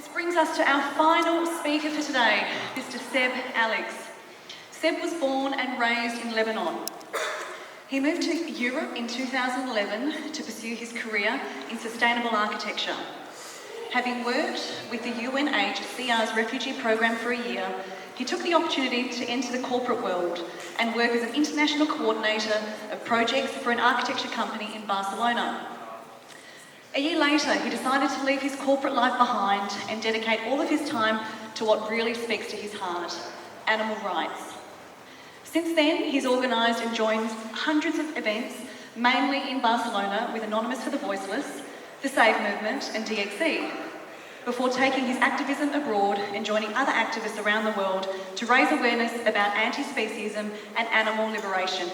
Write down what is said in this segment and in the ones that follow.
This brings us to our final speaker for today, Mr. Seb Alex. Seb was born and raised in Lebanon. He moved to Europe in 2011 to pursue his career in sustainable architecture. Having worked with the UNHCR's refugee program for a year, he took the opportunity to enter the corporate world and work as an international coordinator of projects for an architecture company in Barcelona. A year later, he decided to leave his corporate life behind and dedicate all of his time to what really speaks to his heart: animal rights. Since then, he's organised and joined hundreds of events, mainly in Barcelona with Anonymous for the Voiceless, the Save Movement and DXE, before taking his activism abroad and joining other activists around the world to raise awareness about anti-speciesism and animal liberation.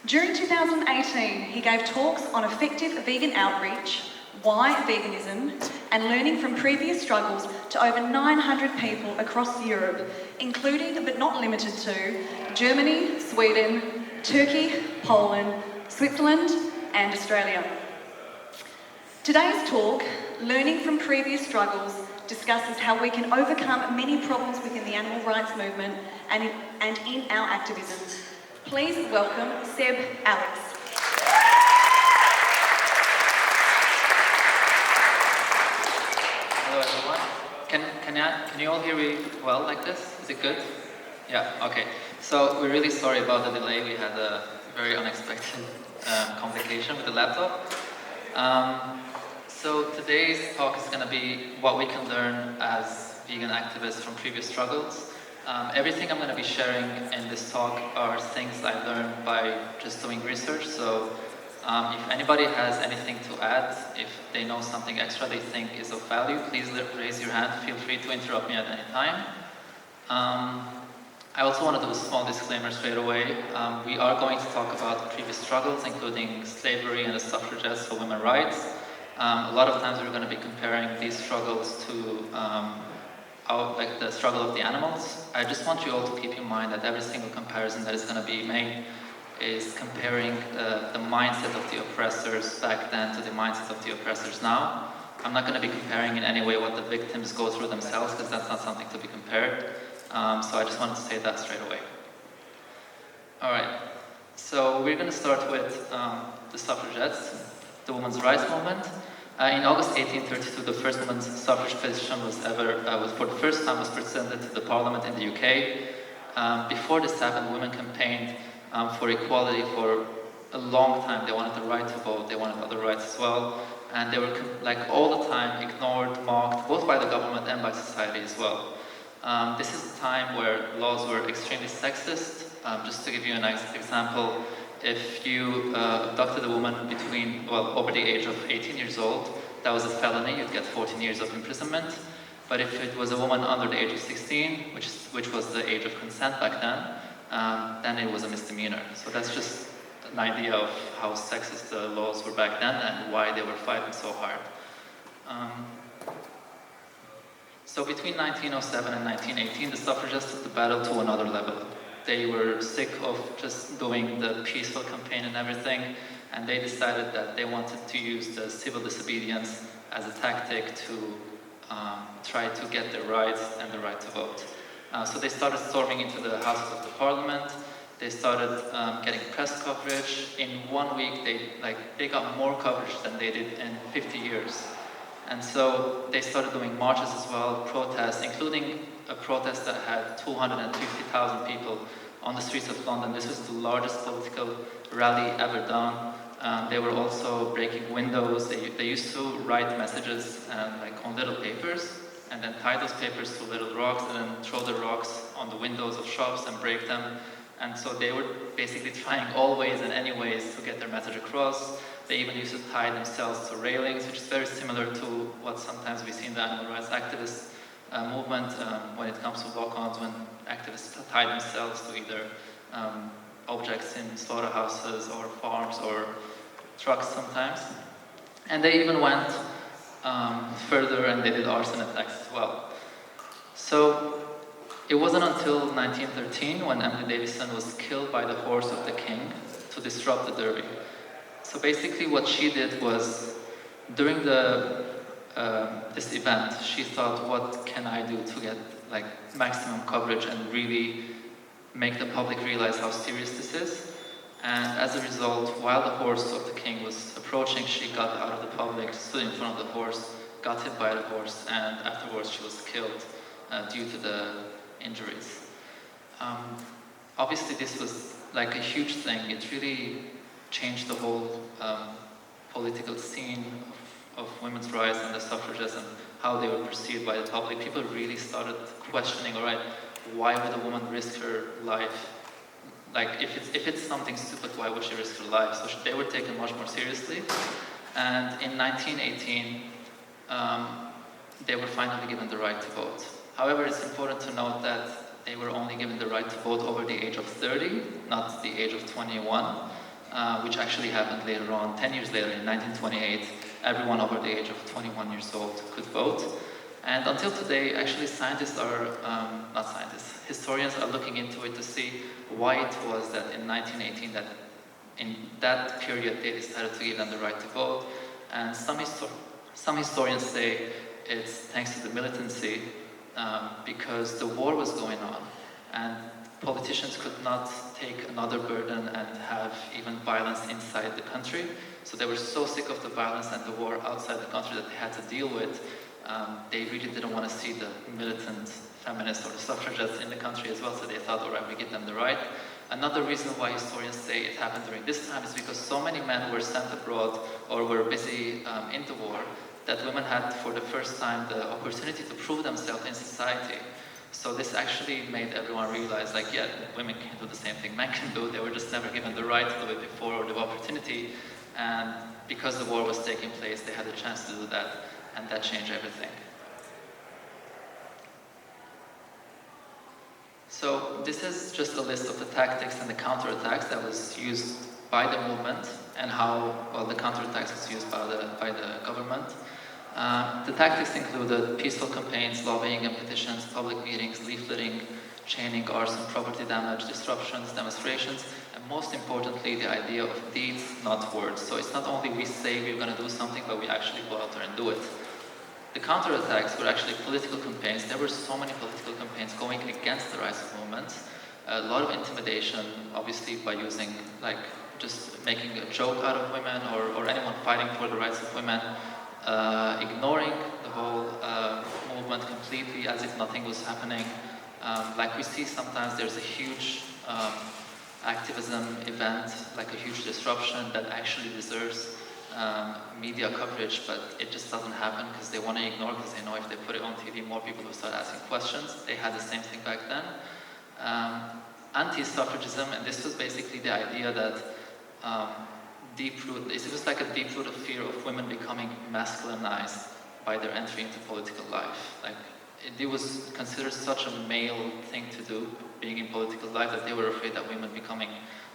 During 2018, he gave talks on effective vegan outreach, why veganism, and learning from previous struggles to over 900 people across Europe, including but not limited to Germany, Sweden, Turkey, Poland, Switzerland, and Australia. Today's talk, Learning from Previous Struggles, discusses how we can overcome many problems within the animal rights movement and in our activism. Please welcome Seb Alex. Hello everyone. Can you all hear me well like this? Is it good? Yeah, okay. So we're really sorry about the delay. We had a very unexpected complication with the laptop. So today's talk is going to be what we can learn as vegan activists from previous struggles. Everything I'm going to be sharing in this talk are things I learned by just doing research. So if anybody has anything to add, if they know something extra they think is of value, please raise your hand. Feel free to interrupt me at any time. I also want to do a small disclaimer straight away. We are going to talk about previous struggles, including slavery and the suffragettes for women's rights. A lot of times we're going to be comparing these struggles to like the struggle of the animals. I just want you all to keep in mind that every single comparison that is going to be made is comparing the mindset of the oppressors back then to the mindset of the oppressors now. I'm not going to be comparing in any way what the victims go through themselves, because that's not something to be compared. So I just wanted to say that straight away. Alright, so we're going to start with the suffragettes, the women's rights movement. In August 1832, the first women's suffrage petition was for the first time was presented to the Parliament in the UK. Before this happened, women campaigned for equality for a long time. They wanted the right to vote, they wanted other rights as well, and they were all the time ignored, mocked, both by the government and by society as well. This is a time where laws were extremely sexist. Just to give you a nice example, if you abducted a woman over the age of 18 years old, that was a felony, you'd get 14 years of imprisonment. But if it was a woman under the age of 16, which was the age of consent back then it was a misdemeanor. So that's just an idea of how sexist the laws were back then and why they were fighting so hard. So between 1907 and 1918, the suffragists took the battle to another level. They were sick of just doing the peaceful campaign and everything, and they decided that they wanted to use the civil disobedience as a tactic to try to get their rights and the right to vote. So they started storming into the houses of the parliament. They started getting press coverage. In 1 week, they got more coverage than they did in 50 years. And so they started doing marches as well, protests, including a protest that had 250,000 people on the streets of London. This was the largest political rally ever done. They were also breaking windows. They used to write messages on little papers and then tie those papers to little rocks and then throw the rocks on the windows of shops and break them. And so they were basically trying all ways and any ways to get their message across. They even used to tie themselves to railings, which is very similar to what sometimes we see in the animal rights activist movement when it comes to walk-ons, when activists tie themselves to either objects in slaughterhouses or farms or trucks sometimes. And they even went further and they did arson attacks as well. So it wasn't until 1913 when Emily Davison was killed by the horse of the king to disrupt the Derby. So basically what she did was, during the this event, she thought, what can I do to get like maximum coverage and really make the public realize how serious this is? And as a result, while the horse of the king was approaching, she got out of the public, stood in front of the horse, got hit by the horse, and afterwards she was killed due to the injuries. Obviously, this was like a huge thing. It really changed the whole political scene of women's rights and the suffragettes and how they were perceived by the public. People really started questioning, all right, why would a woman risk her life? Like, if it's something stupid, why would she risk her life? So they were taken much more seriously. And in 1918, they were finally given the right to vote. However, it's important to note that they were only given the right to vote over the age of 30, not the age of 21, which actually happened later on. 10 years later, in 1928, everyone over the age of 21 years old could vote. And until today, actually scientists are, not scientists, historians are looking into it to see why it was that in 1918, that in that period they decided to give them the right to vote. And some historians say it's thanks to the militancy, because the war was going on and politicians could not take another burden and have even violence inside the country. So they were so sick of the violence and the war outside the country that they had to deal with. They really didn't want to see the militant feminists or the suffragettes in the country as well, so they thought, all right, we give them the right. Another reason why historians say it happened during this time is because so many men were sent abroad or were busy in the war that women had for the first time the opportunity to prove themselves in society. So this actually made everyone realize, like, yeah, women can do the same thing men can do. They were just never given the right to do it before or the opportunity. And because the war was taking place, they had a chance to do that, and that changed everything. So this is just a list of the tactics and the counterattacks that was used by the movement and how, well, the counterattacks was used by the government. The tactics included peaceful campaigns, lobbying and petitions, public meetings, leafleting, chaining, arson, property damage, disruptions, demonstrations, and most importantly, the idea of deeds, not words. So it's not only we say we're going to do something, but we actually go out there and do it. The counterattacks were actually political campaigns. There were so many political campaigns going against the rights of women. A lot of intimidation, obviously, by using, like, just making a joke out of women or anyone fighting for the rights of women, ignoring the whole movement completely as if nothing was happening. Like we see sometimes there's a huge activism event, like a huge disruption that actually deserves media coverage, but it just doesn't happen because they want to ignore, because they know if they put it on TV, more people will start asking questions. They had the same thing back then. Anti-suffragism, and this was basically the idea that it was like a deep-rooted fear of women becoming masculinized by their entry into political life. Like, it was considered such a male thing to do, being in political life, that they were afraid that women becoming,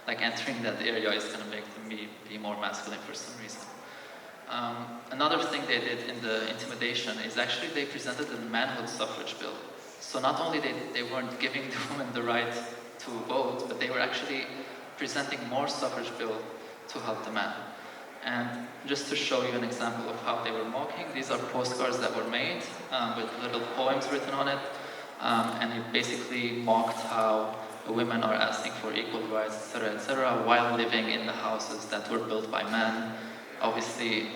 like, entering that area is going to make them be more masculine for some reason. Another thing they did in the intimidation is actually they presented the manhood suffrage bill. So not only they weren't giving the women the right to vote, but they were actually presenting more suffrage bill to help the men. And just to show you an example of how they were mocking, these are postcards that were made with little poems written on it, and it basically mocked how women are asking for equal rights, etc., while living in the houses that were built by men. Obviously,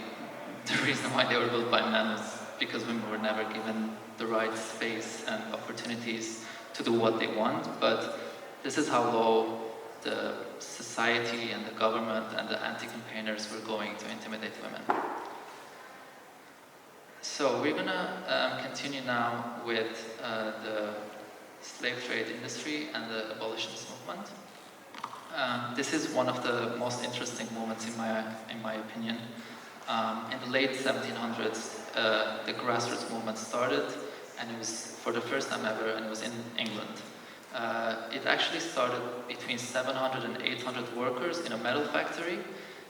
the reason why they were built by men was because women were never given the right space and opportunities to do what they want, but this is how low the society and the government and the anti-campaigners were going to intimidate women. So we're gonna continue now with the slave trade industry and the abolitionist movement. This is one of the most interesting movements in my opinion. In the late 1700s, the grassroots movement started, and it was for the first time ever, and it was in England. It actually started between 700 and 800 workers in a metal factory,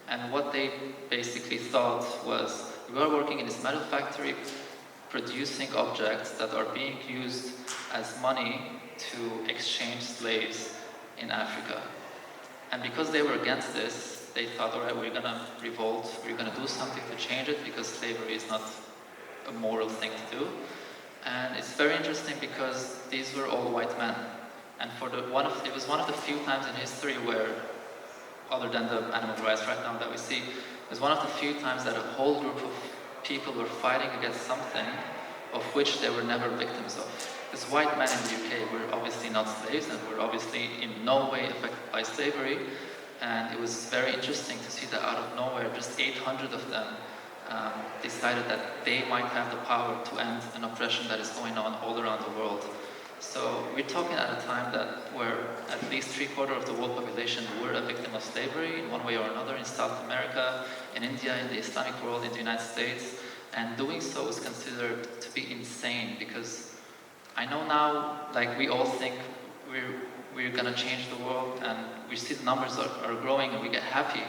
and what they basically thought was, we are working in this metal factory producing objects that are being used as money to exchange slaves in Africa. And because they were against this, they thought, all right, we're gonna revolt, we're gonna do something to change it, because slavery is not a moral thing to do. And it's very interesting because these were all white men. And it was one of the few times in history where, other than the animal rights right now that we see, it was one of the few times that a whole group of people were fighting against something of which they were never victims of. Because white men in the UK were obviously not slaves and were obviously in no way affected by slavery. And it was very interesting to see that out of nowhere, just 800 of them decided that they might have the power to end an oppression that is going on all around the world. So we're talking at a time where at least 3/4 of the world population were a victim of slavery in one way or another, in South America, in India, in the Islamic world, in the United States. And doing so is considered to be insane, because I know now, like, we all think we're gonna change the world, and we see the numbers are growing and we get happy.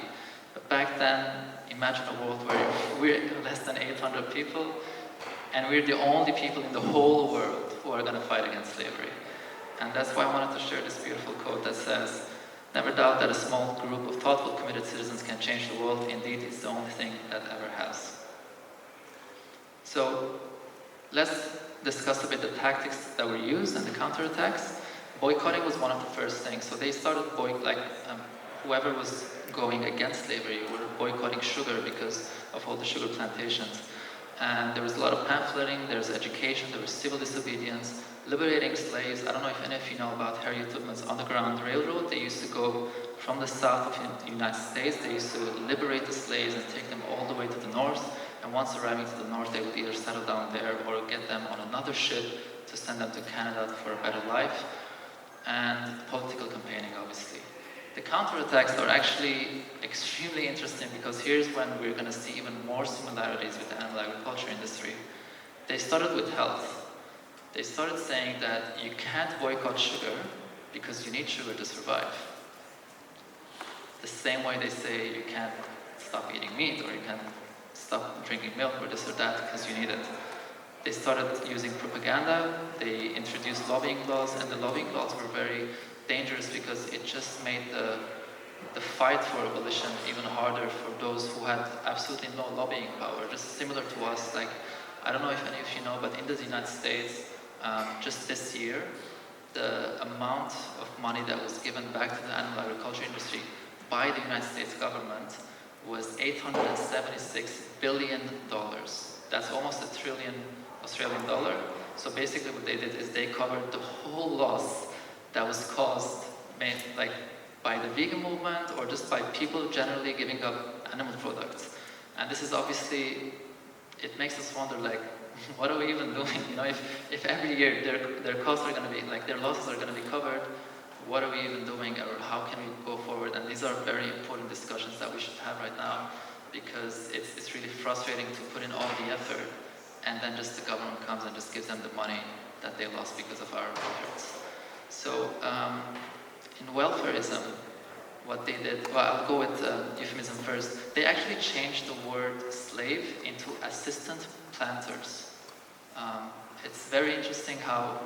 But back then, imagine a world where we're less than 800 people and we're the only people in the whole world who are gonna fight against slavery. And that's why I wanted to share this beautiful quote that says, "Never doubt that a small group of thoughtful, committed citizens can change the world. Indeed, it's the only thing that ever has." So let's discuss a bit the tactics that were used and the counterattacks. Boycotting was one of the first things. So they started whoever was going against slavery were boycotting sugar because of all the sugar plantations. And there was a lot of pamphleting, there was education, there was civil disobedience, liberating slaves. I don't know if any of you know about Harriet Tubman's Underground Railroad. They used to go from the south of the United States, they used to liberate the slaves and take them all the way to the north. And once arriving to the north, they would either settle down there or get them on another ship to send them to Canada for a better life. And political campaigning, obviously. The counterattacks are actually extremely interesting, because here's when we're going to see even more similarities with the animal agriculture industry. They started with health. They started saying that you can't boycott sugar because you need sugar to survive. The same way they say you can't stop eating meat or you can't stop drinking milk or this or that because you need it. They started using propaganda, they introduced lobbying laws, and the lobbying laws were very dangerous because it just made the fight for abolition even harder for those who had absolutely no lobbying power. Just similar to us, like, I don't know if any of you know, but in the United States, just this year, the amount of money that was given back to the animal agriculture industry by the United States government was $876 billion. That's almost $1 trillion Australian dollar. So basically what they did is they covered the whole loss that was caused by the vegan movement or just by people generally giving up animal products. And this is obviously, it makes us wonder, like, what are we even doing? You know, if every year their costs are going to be, like, their losses are going to be covered, what are we even doing, or how can we go forward? And these are very important discussions that we should have right now, because it's really frustrating to put in all the effort and then just the government comes and just gives them the money that they lost because of our efforts. So in welfareism, what they did, well, I'll go with euphemism first. They actually changed the word slave into assistant planters. It's very interesting how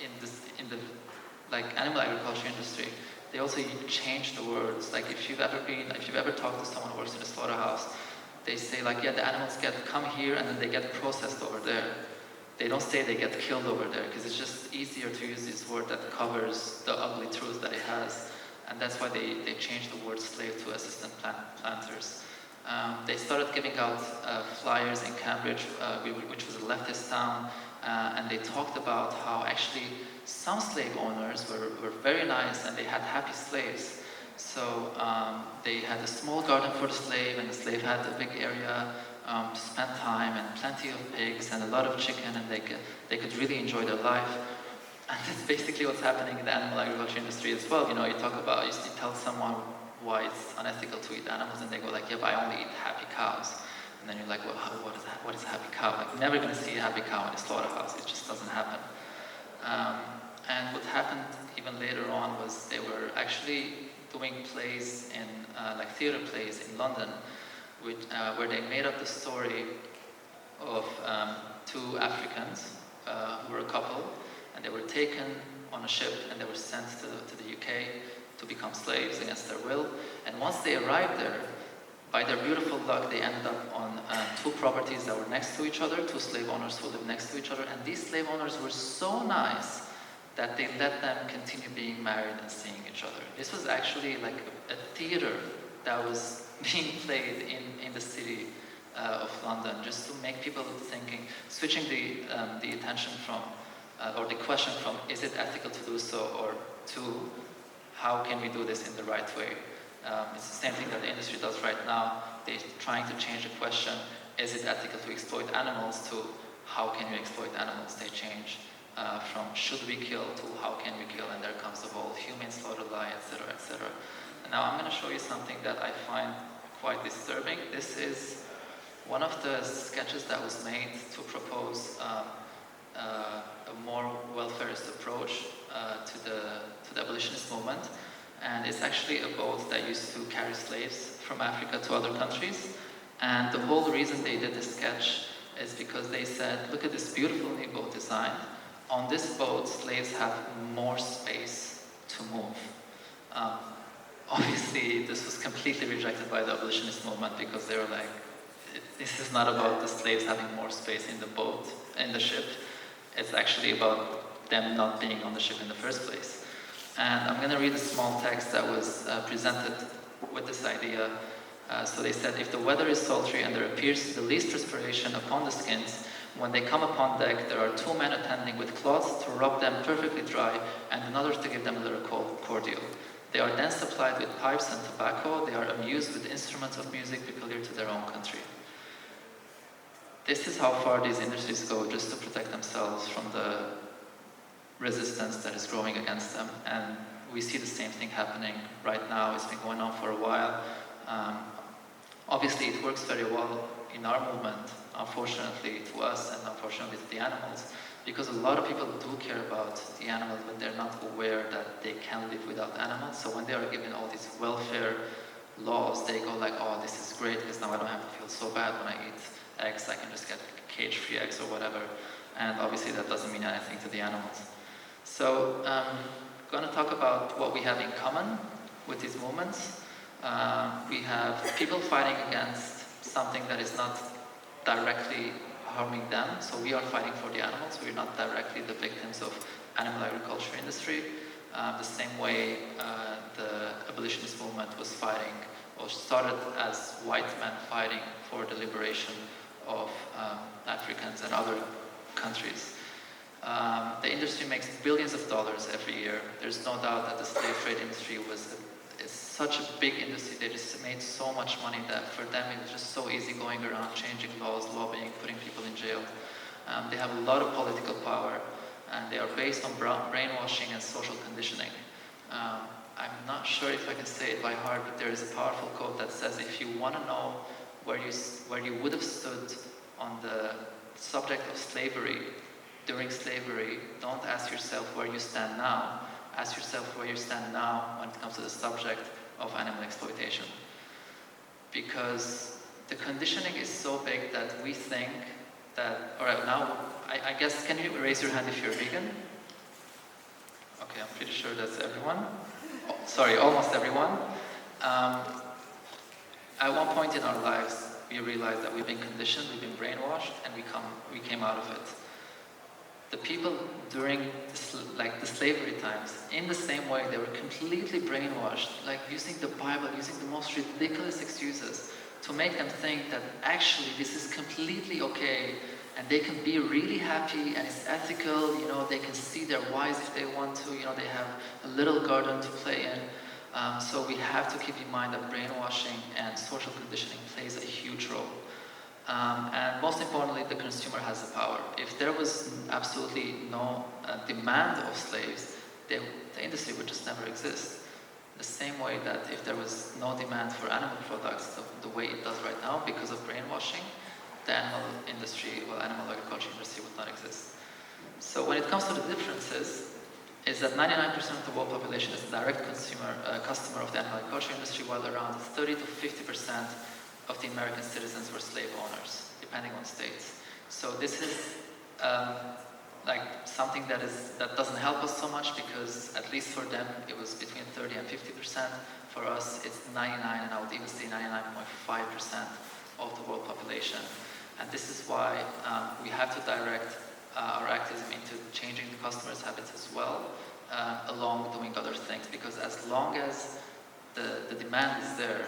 in the animal agriculture industry, they also changed the words. Like if you've ever talked to someone who works in a slaughterhouse, they say like, yeah, the animals come here and then they get processed over there. They don't say they get killed over there, because it's just easier to use this word that covers the ugly truth that it has. And that's why they changed the word slave to assistant planters. They started giving out flyers in Cambridge, which was a leftist town, and they talked about how actually some slave owners were very nice and they had happy slaves. So they had a small garden for the slave, and the slave had a big area to spend time, and plenty of pigs and a lot of chicken, and they could really enjoy their life. And that's basically what's happening in the animal agriculture industry as well. You know, you tell someone why it's unethical to eat animals, and they go like, yeah, but I only eat happy cows. And then you're like, well, what is that? What is a happy cow? Like, you're never going to see a happy cow in a slaughterhouse. It just doesn't happen. And what happened even later on was they were actually doing plays in, like theater plays in London, where they made up the story of two Africans who were a couple, and they were taken on a ship and they were sent to the UK to become slaves against their will. And once they arrived there, by their beautiful luck, they ended up on two properties that were next to each other, two slave owners who lived next to each other, and these slave owners were so nice that they let them continue being married and seeing each other. This was actually like a theater that was being played in the city of London, just to make people thinking, switching the attention from, or the question from, is it ethical to do so, or to, how can we do this in the right way? It's the same thing that the industry does right now. They're trying to change the question, is it ethical to exploit animals, to how can we exploit animals? They change from should we kill to how can we kill, and there comes the whole humane slaughter lie, etc., etc. And now I'm going to show you something that I find quite disturbing. This is one of the sketches that was made to propose a more welfarist approach to the abolitionist movement. And it's actually a boat that used to carry slaves from Africa to other countries. And the whole reason they did this sketch is because they said, look at this beautiful new boat design. On this boat, slaves have more space to move. Obviously, this was completely rejected by the abolitionist movement because they were like, this is not about the slaves having more space in the boat, in the ship. It's actually about them not being on the ship in the first place. And I'm going to read a small text that was presented with this idea. So they said, if the weather is sultry and there appears the least perspiration upon the skins, when they come upon deck, there are two men attending with cloths to rub them perfectly dry, and another to give them a little cordial. They are then supplied with pipes and tobacco. They are amused with instruments of music peculiar to their own country. This is how far these industries go just to protect themselves from the resistance that is growing against them. And we see the same thing happening right now. It's been going on for a while. Obviously, it works very well in our movement, unfortunately to us and unfortunately to the animals, because a lot of people do care about the animals, but they're not aware that they can live without animals. So when they are given all these welfare laws, they go like, oh, this is great, because now I don't have to feel so bad when I eat eggs. I can just get cage-free eggs or whatever. And obviously that doesn't mean anything to the animals. So I'm going to talk about what we have in common with these movements. We have people fighting against something that is not directly harming them. So we are fighting for the animals. We're not directly the victims of animal agriculture industry. The same way the abolitionist movement was fighting, or started as white men fighting for the liberation of Africans and other countries. The industry makes billions of dollars every year. There's no doubt that the slave trade industry is such a big industry. They just made so much money that for them it was just so easy going around changing laws, lobbying, putting people in jail. They have a lot of political power, and they are based on brainwashing and social conditioning. I'm not sure if I can say it by heart, but there is a powerful quote that says, if you want to know where you would have stood on the subject of slavery, during slavery, don't ask yourself where you stand now. Ask yourself where you stand now when it comes to the subject of animal exploitation. Because the conditioning is so big that we think that, all right, now, I guess, can you raise your hand if you're vegan? Okay, I'm pretty sure that's everyone. Oh, sorry, almost everyone. At one point in our lives, we realized that we've been conditioned, we've been brainwashed, and we came out of it. The people during the slavery times, in the same way, they were completely brainwashed, like using the Bible, using the most ridiculous excuses to make them think that actually this is completely okay, and they can be really happy, and it's ethical, they can see their wives if they want to, they have a little garden to play in. So we have to keep in mind that brainwashing and social conditioning plays a huge role. And most importantly, the consumer has the power. If there was absolutely no demand of slaves, the industry would just never exist. The same way that if there was no demand for animal products, the way it does right now, because of brainwashing, the animal agriculture industry would not exist. So when it comes to the differences, is that 99% of the world population is a direct customer of the animal agriculture industry, while around 30 to 50% of the American citizens were slave owners, depending on states. So this is like something that doesn't help us so much, because at least for them it was between 30 and 50%. For us, it's 99, and I would even say 99.5% of the world population. And this is why we have to direct our activism into changing the customers' habits as well, along doing other things. Because as long as the demand is there,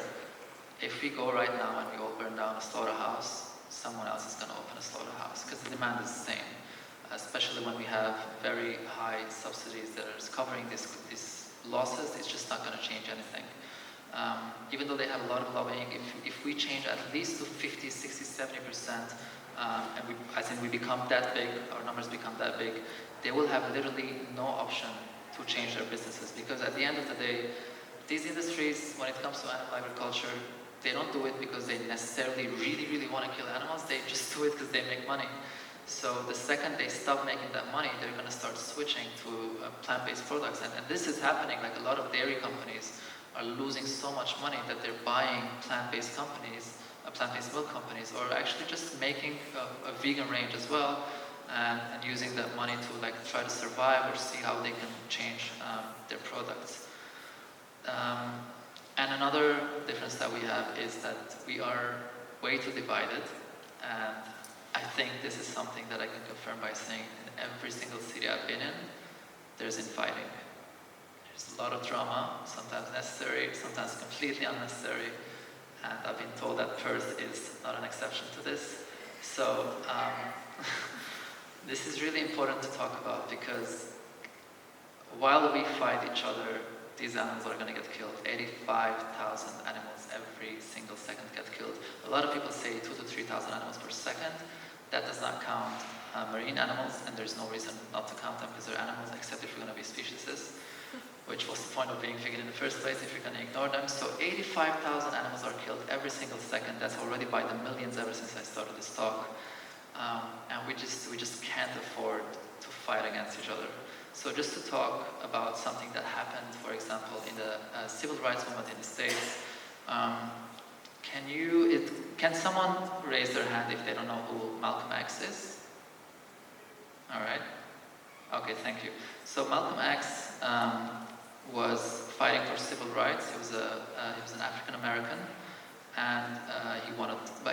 if we go right now and we all burn down a slaughterhouse, someone else is going to open a slaughterhouse, because the demand is the same. Especially when we have very high subsidies that are covering these losses, it's just not going to change anything. Even though they have a lot of lobbying, if we change at least to 50, 60, 70%, and we become that big, our numbers become that big, they will have literally no option to change their businesses. Because at the end of the day, these industries, when it comes to animal agriculture, they don't do it because they necessarily really, really want to kill animals. They just do it because they make money. So the second they stop making that money, they're going to start switching to plant-based products. And this is happening. Like, a lot of dairy companies are losing so much money that they're buying plant-based companies, plant-based milk companies, or actually just making a vegan range as well, and using that money to like try to survive or see how they can change their products. And another difference that we have is that we are way too divided, and I think this is something that I can confirm by saying in every single city I've been in, there's infighting. There's a lot of drama, sometimes necessary, sometimes completely unnecessary, and I've been told that Perth is not an exception to this. So this is really important to talk about, because while we fight each other, these animals are going to get killed. 85,000 animals every single second get killed. A lot of people say 2,000 to 3,000 animals per second. That does not count marine animals, and there's no reason not to count them because they're animals, except if you're going to be speciesists, which was the point of being vegan in the first place if you're going to ignore them. So 85,000 animals are killed every single second. That's already by the millions ever since I started this talk. And we just can't afford to fight against each other. So just to talk about something that happened, for example, in the civil rights movement in the States, can someone raise their hand if they don't know who Malcolm X is? All right. Okay, thank you. So Malcolm X was fighting for civil rights. He was an African American, and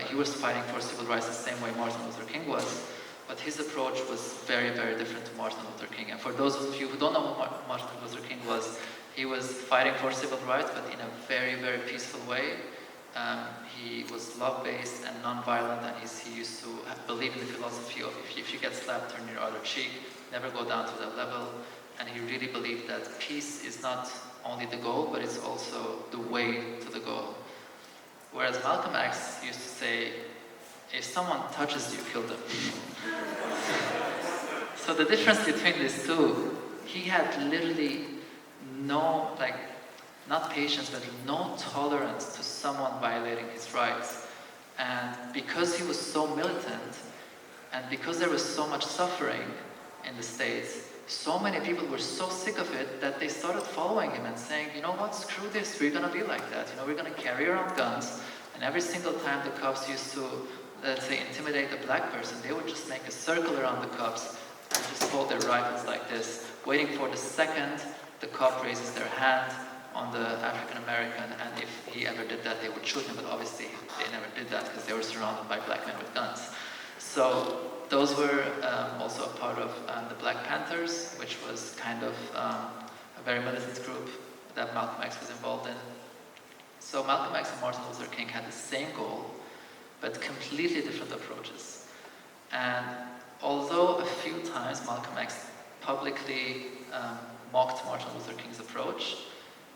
he was fighting for civil rights the same way Martin Luther King was. But his approach was very, very different to Martin Luther King. And for those of you who don't know who Martin Luther King was, he was fighting for civil rights, but in a very, very peaceful way. He was love-based and non-violent, and he used to believe in the philosophy of if you get slapped, turn your other cheek, never go down to that level. And he really believed that peace is not only the goal, but it's also the way to the goal. Whereas Malcolm X used to say, if someone touches you, kill them. So the difference between these two, he had literally no, not patience, but no tolerance to someone violating his rights. And because he was so militant, and because there was so much suffering in the States, so many people were so sick of it that they started following him and saying, you know what, screw this, we're gonna be like that. We're gonna carry around guns, and every single time the cops used to, let's say, intimidate a black person, they would just make a circle around the cops and just hold their rifles like this, waiting for the second the cop raises their hand on the African American, and if he ever did that, they would shoot him, but obviously they never did that because they were surrounded by black men with guns. So those were also a part of the Black Panthers, which was kind of a very militant group that Malcolm X was involved in. So Malcolm X and Martin Luther King had the same goal, but completely different approaches. And although a few times Malcolm X publicly mocked Martin Luther King's approach,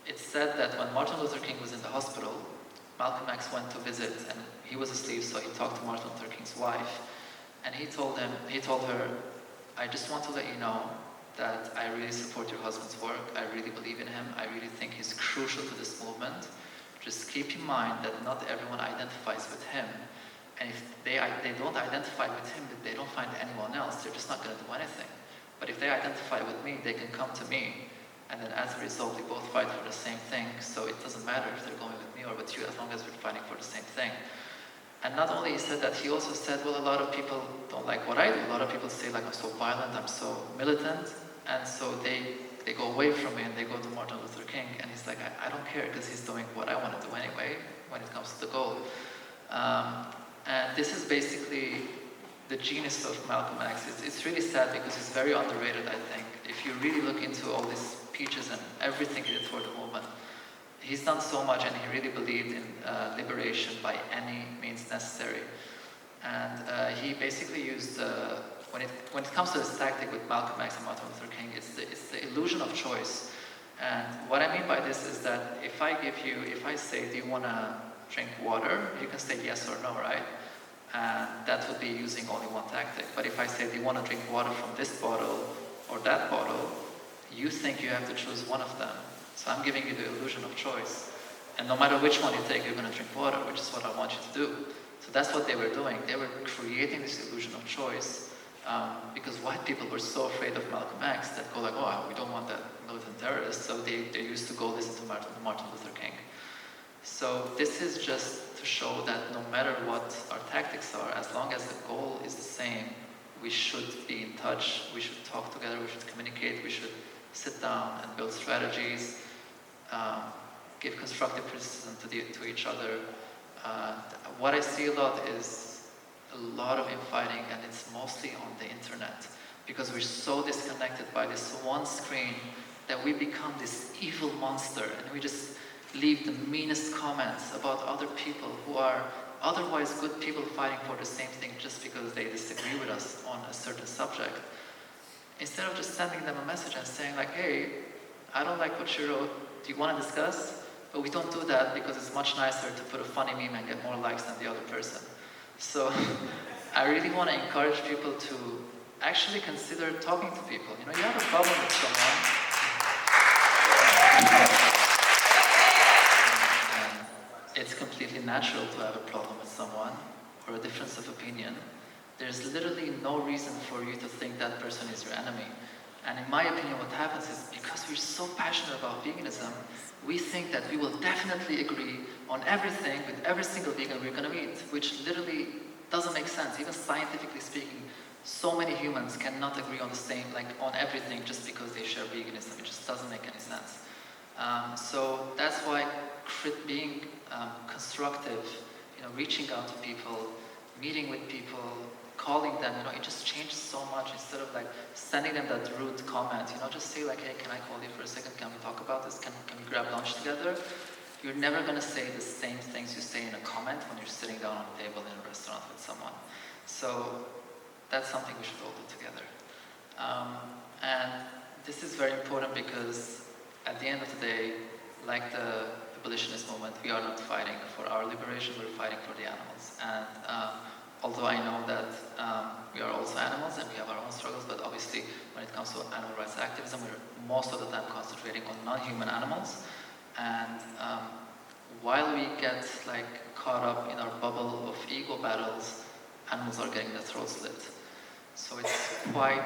it's said that when Martin Luther King was in the hospital, Malcolm X went to visit, and he was asleep, so he talked to Martin Luther King's wife, and he told her, I just want to let you know that I really support your husband's work. I really believe in him. I really think he's crucial to this movement. Just keep in mind that not everyone identifies with him. And if they don't identify with him, but they don't find anyone else, they're just not going to do anything. But if they identify with me, they can come to me. And then as a result, we both fight for the same thing. So it doesn't matter if they're going with me or with you, as long as we're fighting for the same thing. And not only he said that, he also said, well, a lot of people don't like what I do. A lot of people say, like, I'm so violent, I'm so militant, and so they go away from me and they go to Martin Luther King. And he's like, I don't care, because he's doing what I want to do anyway when it comes to the goal. And this is basically the genius of Malcolm X. It's really sad because he's very underrated, I think. If you really look into all these speeches and everything he did for the movement, he's done so much, and he really believed in liberation by any means necessary. And he basically used, when it comes to this tactic with Malcolm X and Martin Luther King, it's the illusion of choice. And what I mean by this is that if I say, do you want to drink water? You can say yes or no, right? And that would be using only one tactic. But if I say, do you want to drink water from this bottle or that bottle, you think you have to choose one of them. So I'm giving you the illusion of choice. And no matter which one you take, you're going to drink water, which is what I want you to do. So that's what they were doing. They were creating this illusion of choice because white people were so afraid of Malcolm X that go like, oh, we don't want that militant terrorist. So they used to go listen to Martin Luther King. So this is just to show that no matter what our tactics are, as long as the goal is the same, we should be in touch, we should talk together, we should communicate, we should sit down and build strategies, give constructive criticism to each other. What I see a lot is a lot of infighting, and it's mostly on the internet, because we're so disconnected by this one screen that we become this evil monster, and we just leave the meanest comments about other people who are otherwise good people fighting for the same thing just because they disagree with us on a certain subject. Instead of just sending them a message and saying like, hey, I don't like what you wrote, do you want to discuss? But we don't do that because it's much nicer to put a funny meme and get more likes than the other person. So I really want to encourage people to actually consider talking to people. You know, you have a problem with someone, it's completely natural to have a problem with someone or a difference of opinion. There's literally no reason for you to think that person is your enemy. And in my opinion, what happens is because we're so passionate about veganism, we think that we will definitely agree on everything with every single vegan we're going to meet, which literally doesn't make sense. Even scientifically speaking, so many humans cannot agree on the same, like on everything just because they share veganism. It just doesn't make any sense. So that's why being constructive, you know, reaching out to people, meeting with people, calling them, you know, it just changes so much. Instead of like sending them that rude comment, you know, just say like, hey, can I call you for a second? Can we talk about this? Can we grab lunch together? You're never going to say the same things you say in a comment when you're sitting down on a table in a restaurant with someone. So that's something we should all do together. And this is very important because at the end of the day, like the abolitionist movement, we are not fighting for our liberation, we're fighting for the animals. And although I know that we are also animals and we have our own struggles, but obviously when it comes to animal rights activism, we're most of the time concentrating on non-human animals. And while we get like caught up in our bubble of ego battles, animals are getting their throats slit. So it's quite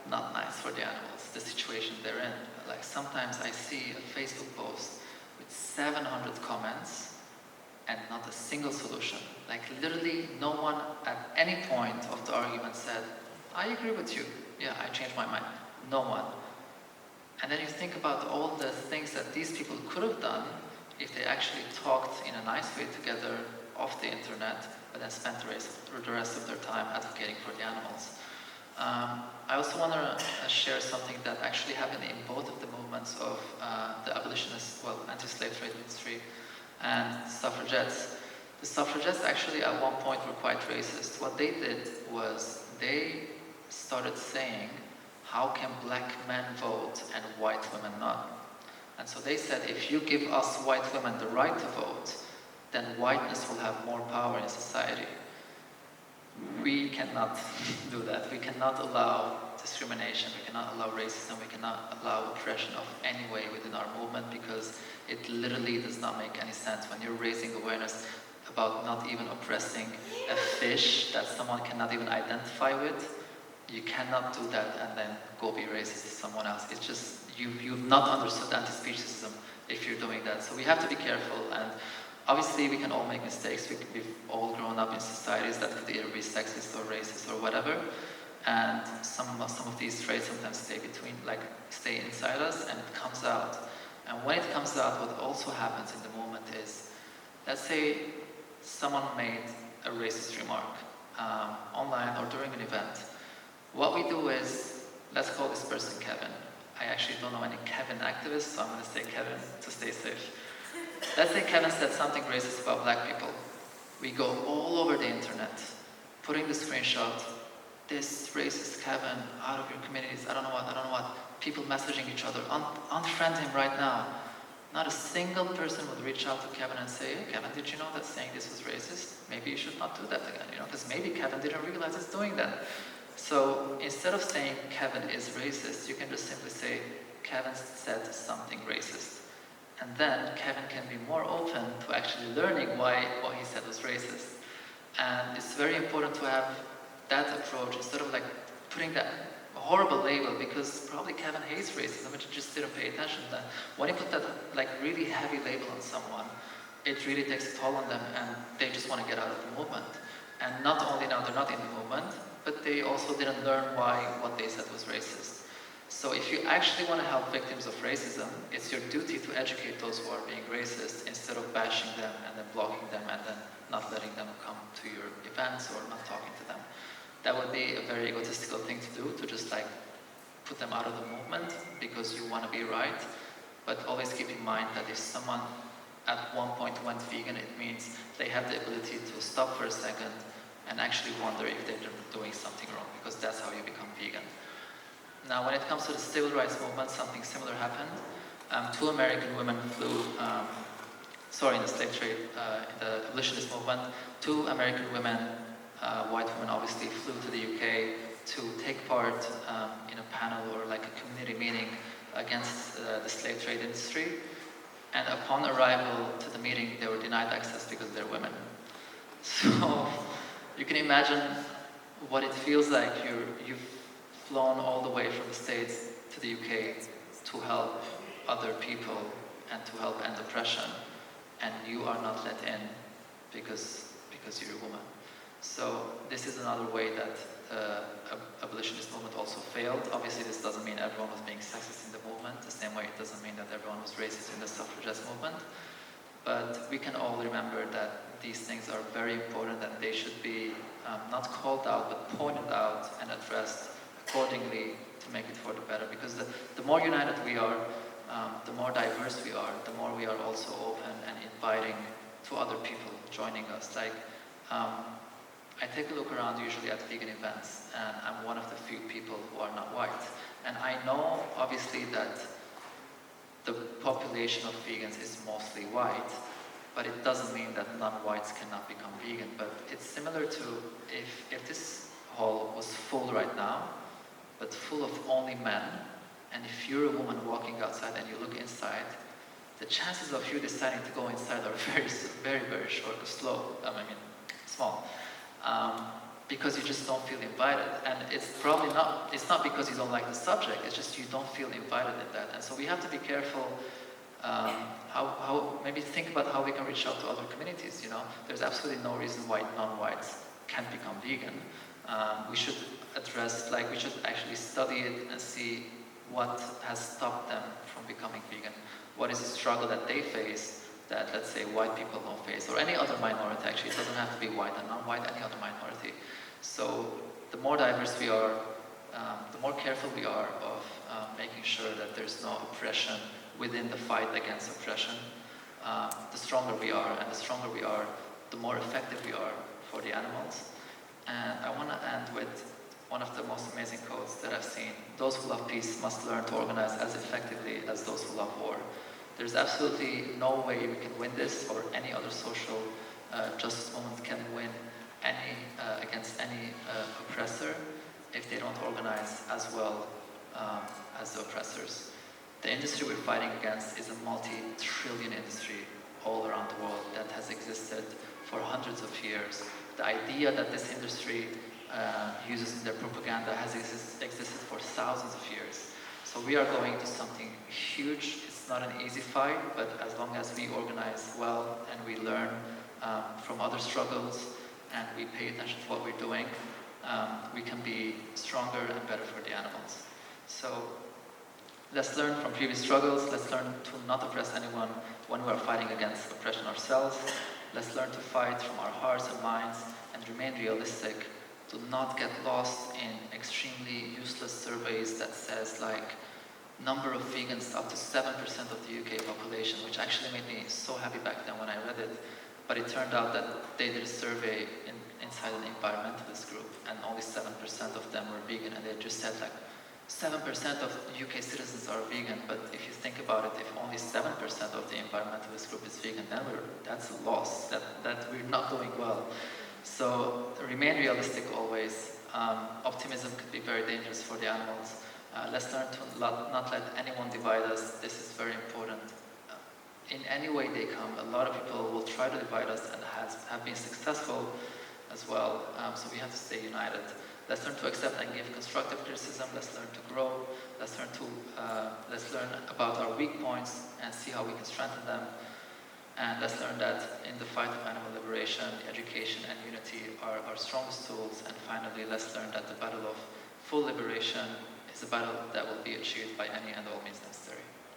not nice for the animals, the situation they're in. Like sometimes I see a Facebook post with 700 comments and not a single solution. Like literally no one at any point of the argument said, I agree with you. Yeah, I changed my mind. No one. And then you think about all the things that these people could have done if they actually talked in a nice way together off the internet, but then spent the rest of their time advocating for the animals. I also want to share something that actually happened in both of the movements of the abolitionists, well, anti-slave trade ministry and suffragettes. The suffragettes actually at one point were quite racist. What they did was they started saying, how can black men vote and white women not? And so they said, if you give us white women the right to vote, then whiteness will have more power in society. We cannot do that. We cannot allow discrimination, we cannot allow racism, we cannot allow oppression of any way within our movement because it literally does not make any sense when you're raising awareness about not even oppressing a fish that someone cannot even identify with. You cannot do that and then go be racist to someone else. It's just, you've not understood anti-speciesism if you're doing that. So we have to be careful, and Obviously, we can all make mistakes. We've all grown up in societies that could either be sexist or racist or whatever. And some of these traits sometimes stay inside us, and it comes out. And when it comes out, what also happens in the moment is, let's say someone made a racist remark online or during an event. What we do is, let's call this person Kevin. I actually don't know any Kevin activists, so I'm going to say Kevin to stay safe. Let's say Kevin said something racist about black people. We go all over the internet, putting the screenshot, this racist Kevin, out of your communities, I don't know what. People messaging each other, unfriend him right now. Not a single person would reach out to Kevin and say, hey Kevin, did you know that saying this was racist? Maybe you should not do that again, because maybe Kevin didn't realize he's doing that. So instead of saying Kevin is racist, you can just simply say, Kevin said something racist. And then Kevin can be more open to actually learning why what he said was racist. And it's very important to have that approach instead of putting that horrible label, because probably Kevin hates racism, but you just didn't pay attention to that. When you put that really heavy label on someone, it really takes a toll on them, and they just want to get out of the movement. And not only now they're not in the movement, but they also didn't learn why what they said was racist. So if you actually want to help victims of racism, it's your duty to educate those who are being racist instead of bashing them and then blocking them and then not letting them come to your events or not talking to them. That would be a very egotistical thing to do, to just put them out of the movement because you want to be right. But always keep in mind that if someone at one point went vegan, it means they have the ability to stop for a second and actually wonder if they're doing something wrong, because that's how you become vegan. Now, when it comes to the civil rights movement, something similar happened. 2 American women flew, in the slave trade, in the abolitionist movement, 2 American women, white women obviously, flew to the UK to take part in a panel or a community meeting against the slave trade industry. And upon arrival to the meeting, they were denied access because they're women. So you can imagine what it feels like. You've flown all the way from the States to the UK to help other people and to help end oppression, and you are not let in because you're a woman. So this is another way that the abolitionist movement also failed. Obviously, this doesn't mean everyone was being sexist in the movement, the same way it doesn't mean that everyone was racist in the suffragette movement. But we can all remember that these things are very important, and they should be not called out, but pointed out and addressed accordingly to make it for the better. Because the more united we are, the more diverse we are, the more we are also open and inviting to other people joining us. I take a look around usually at vegan events, and I'm one of the few people who are not white. And I know, obviously, that the population of vegans is mostly white, but it doesn't mean that non-whites cannot become vegan. But it's similar to if this hall was full right now, but full of only men, and if you're a woman walking outside and you look inside, the chances of you deciding to go inside are very, very, very small. Because you just don't feel invited. And it's not because you don't like the subject, it's just you don't feel invited in that. And so we have to be careful, maybe think about how we can reach out to other communities, There's absolutely no reason why non-whites can't become vegan. We should we should actually study it and see what has stopped them from becoming vegan. What is the struggle that they face that, let's say, white people don't face, or any other minority, actually. It doesn't have to be white and non-white, any other minority. So the more diverse we are, the more careful we are of making sure that there's no oppression within the fight against oppression, the stronger we are, and the stronger we are, the more effective we are for the animals. And I want to end with one of the most amazing quotes that I've seen. Those who love peace must learn to organize as effectively as those who love war. There's absolutely no way we can win this, or any other social justice movement can win against any oppressor if they don't organize as well as the oppressors. The industry we're fighting against is a multi-trillion industry all around the world that has existed for hundreds of years. The idea that this industry uses in their propaganda has existed for thousands of years. So we are going to something huge. It's It's not an easy fight, but as long as we organize well and we learn from other struggles and we pay attention to what we're doing, we can be stronger and better for the animals. So let's learn from previous struggles. Let's learn to not oppress anyone when we are fighting against oppression ourselves. Let's learn to fight from our hearts and minds and remain realistic. Do not get lost in extremely useless surveys that says like number of vegans up to 7% of the UK population, which actually made me so happy back then when I read it. But it turned out that they did a survey inside an environmentalist group and only 7% of them were vegan, and they just said like 7% of UK citizens are vegan, but if you think about it, if only 7% of the environmentalist group is vegan, then that's a loss, that we're not doing well. So remain realistic always. Optimism could be very dangerous for the animals. Let's learn to not let anyone divide us. This is very important. In any way they come, a lot of people will try to divide us and have been successful as well. So we have to stay united. Let's learn to accept and give constructive criticism. Let's learn to grow. Let's learn about our weak points and see how we can strengthen them. And let's learn that in the fight of animal liberation, education and unity are our strongest tools. And finally, let's learn that the battle of full liberation is a battle that will be achieved by any and all